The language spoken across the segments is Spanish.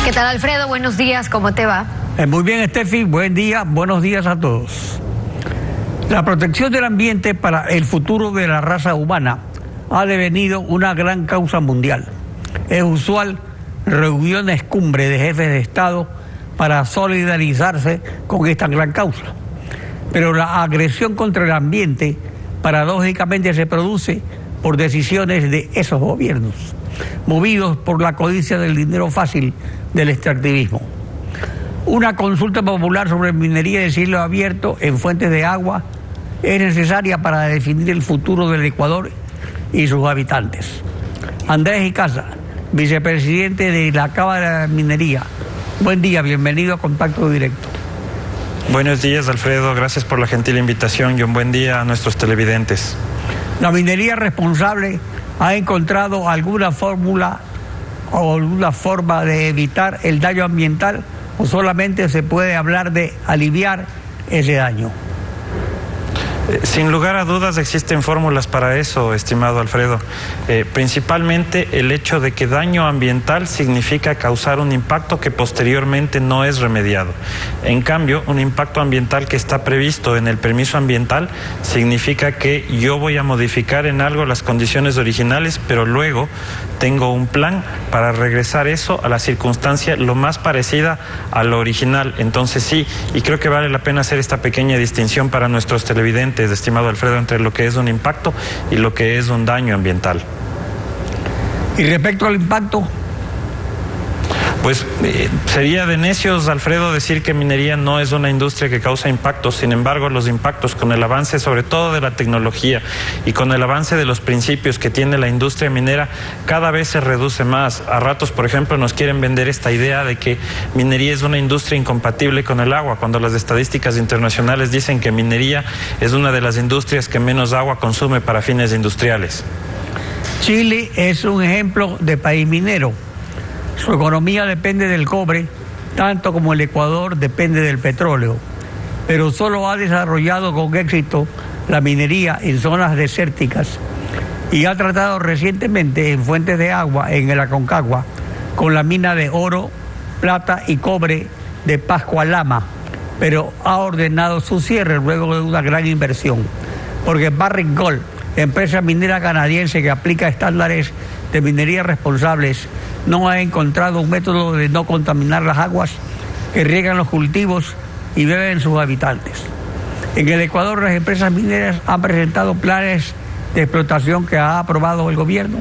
¿Qué tal, Alfredo? Buenos días, ¿cómo te va? Muy bien, Estefi, buen día, buenos días a todos. La protección del ambiente para el futuro de la raza humana ha devenido una gran causa mundial. Es usual reuniones cumbre de jefes de Estado para solidarizarse con esta gran causa. Pero la agresión contra el ambiente paradójicamente se produce por decisiones de esos gobiernos, movidos por la codicia del dinero fácil del extractivismo. Una consulta popular sobre minería de cielo abierto en fuentes de agua es necesaria para definir el futuro del Ecuador y sus habitantes. Andrés Icaza, vicepresidente de la Cámara de Minería. Buen día, bienvenido a Contacto Directo. Buenos días, Alfredo, gracias por la gentil invitación y un buen día a nuestros televidentes. La minería responsable ha encontrado alguna fórmula o alguna forma de evitar el daño ambiental, o solamente se puede hablar de aliviar ese daño. Sin lugar a dudas existen fórmulas para eso, estimado Alfredo. Principalmente el hecho de que daño ambiental significa causar un impacto que posteriormente no es remediado. En cambio, un impacto ambiental que está previsto en el permiso ambiental significa que yo voy a modificar en algo las condiciones originales, pero luego tengo un plan para regresar eso a la circunstancia lo más parecida a lo original. Entonces sí, y creo que vale la pena hacer esta pequeña distinción para nuestros televidentes, estimado Alfredo, entre lo que es un impacto y lo que es un daño ambiental. Y respecto al impacto, pues sería de necios, Alfredo, decir que minería no es una industria que causa impactos. Sin embargo, los impactos, con el avance sobre todo de la tecnología y con el avance de los principios que tiene la industria minera, cada vez se reduce más. A ratos, por ejemplo, nos quieren vender esta idea de que minería es una industria incompatible con el agua, cuando las estadísticas internacionales dicen que minería es una de las industrias que menos agua consume para fines industriales. Chile es un ejemplo de país minero. Su economía depende del cobre, tanto como el Ecuador depende del petróleo, pero solo ha desarrollado con éxito la minería en zonas desérticas y ha tratado recientemente en fuentes de agua en el Aconcagua con la mina de oro, plata y cobre de Pascualama, pero ha ordenado su cierre luego de una gran inversión, porque Barrick Gold, empresa minera canadiense que aplica estándares de minería responsables, no ha encontrado un método de no contaminar las aguas que riegan los cultivos y beben sus habitantes. En el Ecuador, las empresas mineras han presentado planes de explotación que ha aprobado el gobierno.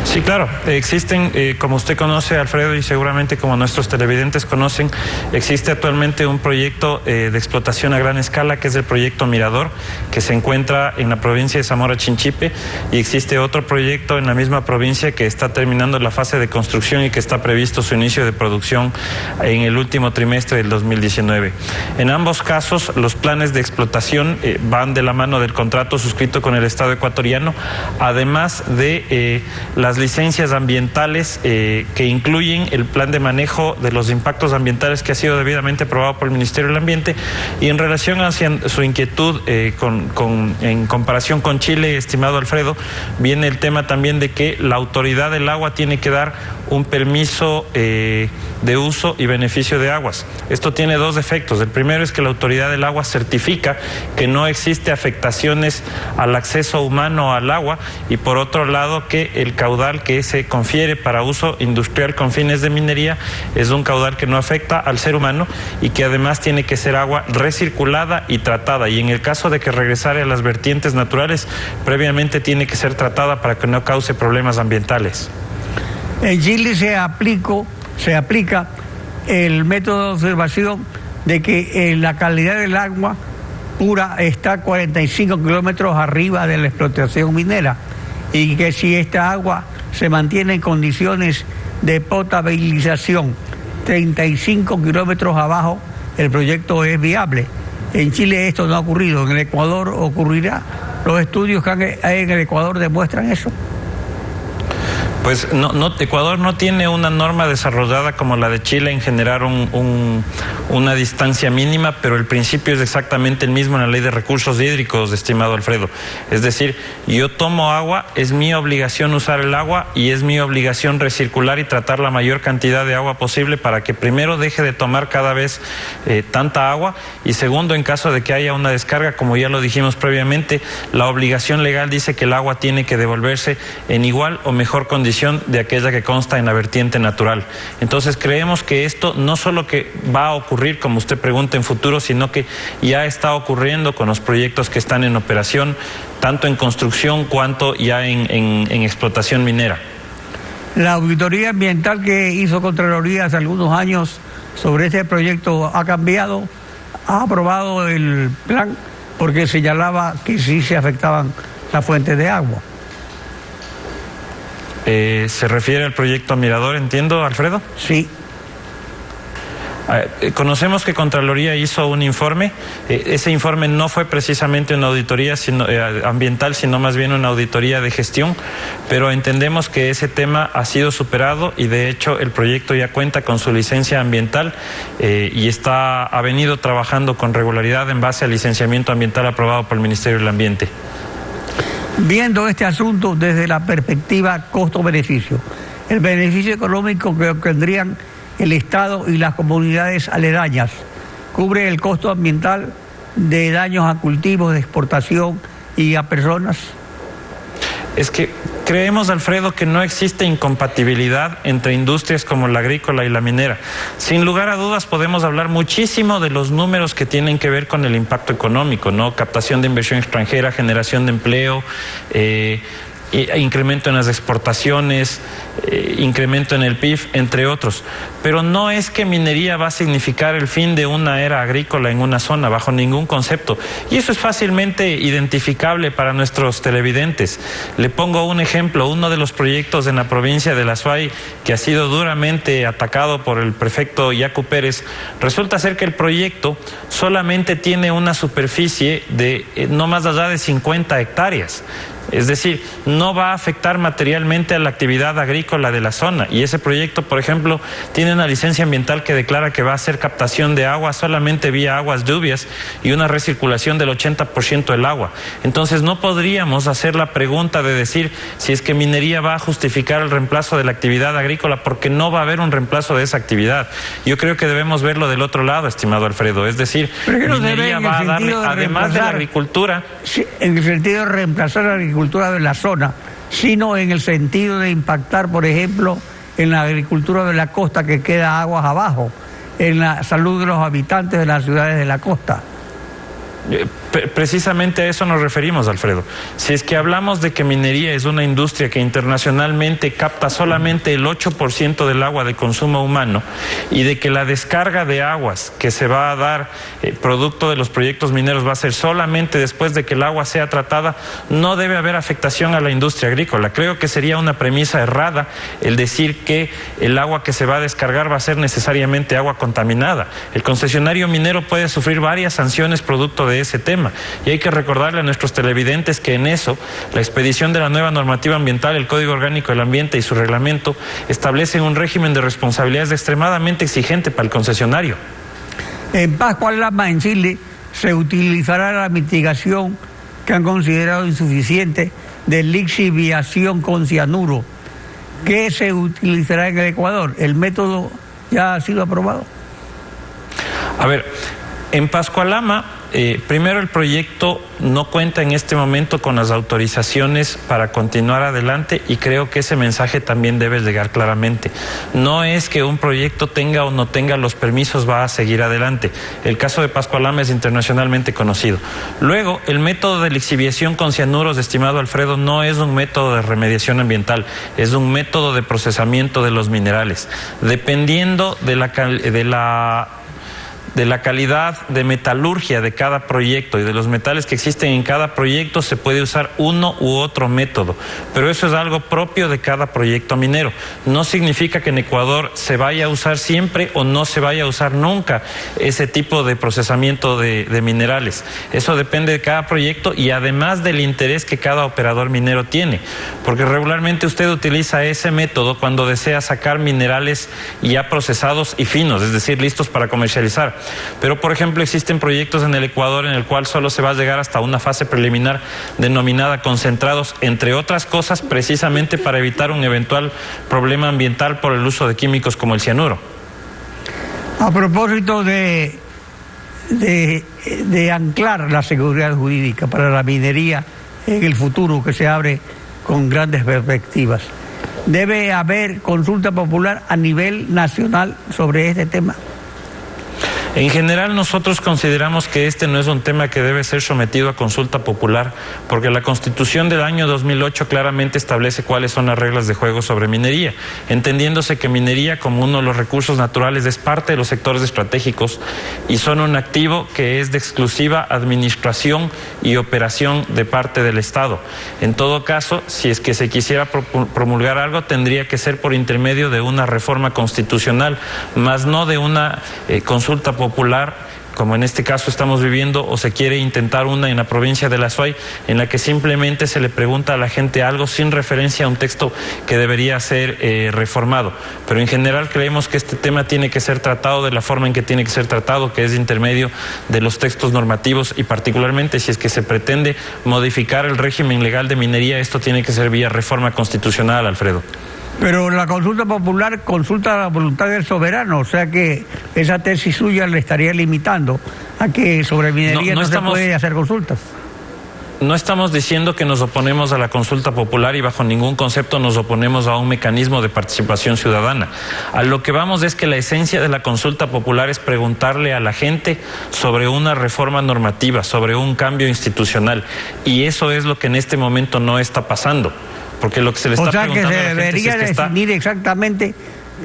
Sí, claro, existen, como usted conoce, Alfredo, y seguramente como nuestros televidentes conocen, existe actualmente un proyecto de explotación a gran escala, que es el proyecto Mirador, que se encuentra en la provincia de Zamora Chinchipe, y existe otro proyecto en la misma provincia que está terminando la fase de construcción y que está previsto su inicio de producción en el último trimestre del 2019. En ambos casos, los planes de explotación van de la mano del contrato suscrito con el Estado ecuatoriano, además de las licencias ambientales que incluyen el plan de manejo de los impactos ambientales que ha sido debidamente aprobado por el Ministerio del Ambiente. Y en relación hacia su inquietud en comparación con Chile, estimado Alfredo, viene el tema también de que la autoridad del agua tiene que dar un permiso de uso y beneficio de aguas. Esto tiene dos efectos. El primero es que la autoridad del agua certifica que no existe afectaciones al acceso humano al agua, y por otro lado que el caudal que se confiere para uso industrial con fines de minería es un caudal que no afecta al ser humano y que además tiene que ser agua recirculada y tratada, y en el caso de que regresare a las vertientes naturales, previamente tiene que ser tratada para que no cause problemas ambientales. En Chile se aplica el método de observación de que la calidad del agua pura está 45 kilómetros arriba de la explotación minera, y que si esta agua se mantiene en condiciones de potabilización 35 kilómetros abajo, el proyecto es viable. En Chile esto no ha ocurrido, en el Ecuador ocurrirá. Los estudios que hay en el Ecuador demuestran eso. Pues Ecuador no tiene una norma desarrollada como la de Chile en generar una distancia mínima, pero el principio es exactamente el mismo en la Ley de Recursos Hídricos, estimado Alfredo. Es decir, yo tomo agua, es mi obligación usar el agua y es mi obligación recircular y tratar la mayor cantidad de agua posible para que primero deje de tomar cada vez tanta agua y segundo, en caso de que haya una descarga, como ya lo dijimos previamente, la obligación legal dice que el agua tiene que devolverse en igual o mejor condición de aquella que consta en la vertiente natural. Entonces creemos que esto no solo que va a ocurrir, como usted pregunta, en futuro, sino que ya está ocurriendo con los proyectos que están en operación, tanto en construcción cuanto ya en explotación minera. La auditoría ambiental que hizo Contraloría hace algunos años sobre este proyecto ha cambiado, ha aprobado el plan porque señalaba que sí se afectaban las fuentes de agua. ¿Se refiere al proyecto Mirador, entiendo, Alfredo? Sí. Conocemos que Contraloría hizo un informe. Ese informe no fue precisamente una auditoría ambiental, sino más bien una auditoría de gestión, pero entendemos que ese tema ha sido superado y de hecho el proyecto ya cuenta con su licencia ambiental y ha venido trabajando con regularidad en base al licenciamiento ambiental aprobado por el Ministerio del Ambiente. Viendo este asunto desde la perspectiva costo-beneficio, el beneficio económico que obtendrían el Estado y las comunidades aledañas cubre el costo ambiental de daños a cultivos, de exportación y a personas. Es que creemos, Alfredo, que no existe incompatibilidad entre industrias como la agrícola y la minera. Sin lugar a dudas podemos hablar muchísimo de los números que tienen que ver con el impacto económico, ¿no? Captación de inversión extranjera, generación de empleo, incremento en las exportaciones, incremento en el PIB, entre otros. Pero no es que minería va a significar el fin de una era agrícola en una zona, bajo ningún concepto. Y eso es fácilmente identificable para nuestros televidentes. Le pongo un ejemplo, uno de los proyectos en la provincia de La Suay, que ha sido duramente atacado por el prefecto Yacu Pérez, resulta ser que el proyecto solamente tiene una superficie de no más allá de 50 hectáreas. Es decir, no va a afectar materialmente a la actividad agrícola de la zona. Y ese proyecto, por ejemplo, tiene una licencia ambiental que declara que va a hacer captación de agua solamente vía aguas lluvias y una recirculación del 80% del agua. Entonces no podríamos hacer la pregunta de decir si es que minería va a justificar el reemplazo de la actividad agrícola, porque no va a haber un reemplazo de esa actividad. Yo creo que debemos verlo del otro lado, estimado Alfredo. Es decir, minería va a darle, además de la agricultura... Sí, en el sentido de reemplazar la agricultura de la zona, sino en el sentido de impactar, por ejemplo, en la agricultura de la costa que queda aguas abajo, en la salud de los habitantes de las ciudades de la costa. Precisamente a eso nos referimos, Alfredo. Si es que hablamos de que minería es una industria que internacionalmente capta solamente el 8% del agua de consumo humano y de que la descarga de aguas que se va a dar producto de los proyectos mineros va a ser solamente después de que el agua sea tratada, no debe haber afectación a la industria agrícola. Creo que sería una premisa errada el decir que el agua que se va a descargar va a ser necesariamente agua contaminada. El concesionario minero puede sufrir varias sanciones producto de ese tema. Y hay que recordarle a nuestros televidentes que en eso, la expedición de la nueva normativa ambiental, el Código Orgánico del Ambiente y su reglamento establecen un régimen de responsabilidades extremadamente exigente para el concesionario. En Pascualama, en Chile, se utilizará la mitigación que han considerado insuficiente de lixiviación con cianuro. ¿Qué se utilizará en el Ecuador? ¿El método ya ha sido aprobado? A ver, en Pascualama, primero el proyecto no cuenta en este momento con las autorizaciones para continuar adelante y creo que ese mensaje también debe llegar claramente. No es que un proyecto tenga o no tenga los permisos, va a seguir adelante. El caso de Pascualama es internacionalmente conocido. Luego, el método de lixiviación con cianuros, estimado Alfredo, no es un método de remediación ambiental, es un método de procesamiento de los minerales. Dependiendo de de la calidad de metalurgia de cada proyecto y de los metales que existen en cada proyecto, se puede usar uno u otro método, pero eso es algo propio de cada proyecto minero. No significa que en Ecuador se vaya a usar siempre o no se vaya a usar nunca ese tipo de procesamiento de minerales. Eso depende de cada proyecto y además del interés que cada operador minero tiene, porque regularmente usted utiliza ese método cuando desea sacar minerales ya procesados y finos, es decir, listos para comercializar. Pero, por ejemplo, existen proyectos en el Ecuador en el cual solo se va a llegar hasta una fase preliminar denominada concentrados, entre otras cosas, precisamente para evitar un eventual problema ambiental por el uso de químicos como el cianuro. A propósito de anclar la seguridad jurídica para la minería en el futuro que se abre con grandes perspectivas, ¿debe haber consulta popular a nivel nacional sobre este tema? En general, nosotros consideramos que este no es un tema que debe ser sometido a consulta popular, porque la Constitución del año 2008 claramente establece cuáles son las reglas de juego sobre minería, entendiéndose que minería como uno de los recursos naturales es parte de los sectores estratégicos y son un activo que es de exclusiva administración y operación de parte del Estado. En todo caso, si es que se quisiera promulgar algo, tendría que ser por intermedio de una reforma constitucional, más no de una consulta popular, como en este caso estamos viviendo, o se quiere intentar una en la provincia de La Suay, en la que simplemente se le pregunta a la gente algo sin referencia a un texto que debería ser reformado. Pero en general creemos que este tema tiene que ser tratado de la forma en que tiene que ser tratado, que es intermedio de los textos normativos, y particularmente si es que se pretende modificar el régimen legal de minería, esto tiene que ser vía reforma constitucional, Alfredo. Pero la consulta popular consulta la voluntad del soberano, o sea que esa tesis suya le estaría limitando a que sobre minería no se puede hacer consultas. No estamos diciendo que nos oponemos a la consulta popular y bajo ningún concepto nos oponemos a un mecanismo de participación ciudadana. A lo que vamos es que la esencia de la consulta popular es preguntarle a la gente sobre una reforma normativa, sobre un cambio institucional, y eso es lo que en este momento no está pasando. Porque lo que se le está preguntando a la gente, se debería definir exactamente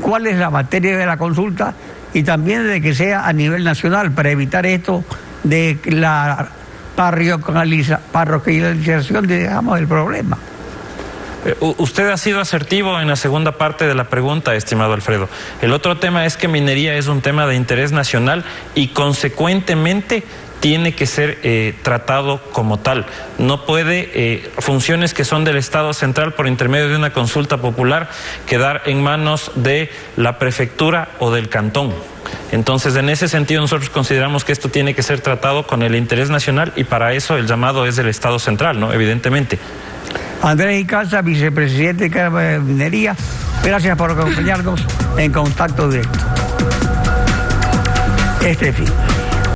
cuál es la materia de la consulta y también de que sea a nivel nacional, para evitar esto de la parroquialización, digamos, del problema. Usted ha sido asertivo en la segunda parte de la pregunta, estimado Alfredo. El otro tema es que minería es un tema de interés nacional y consecuentemente tiene que ser tratado como tal. No puede funciones que son del Estado central por intermedio de una consulta popular quedar en manos de la prefectura o del cantón. Entonces, en ese sentido, nosotros consideramos que esto tiene que ser tratado con el interés nacional y para eso el llamado es del Estado central, ¿no? Evidentemente. Andrés Icaza, vicepresidente de Cámara de Minería, gracias por acompañarnos en Contacto Directo este fin.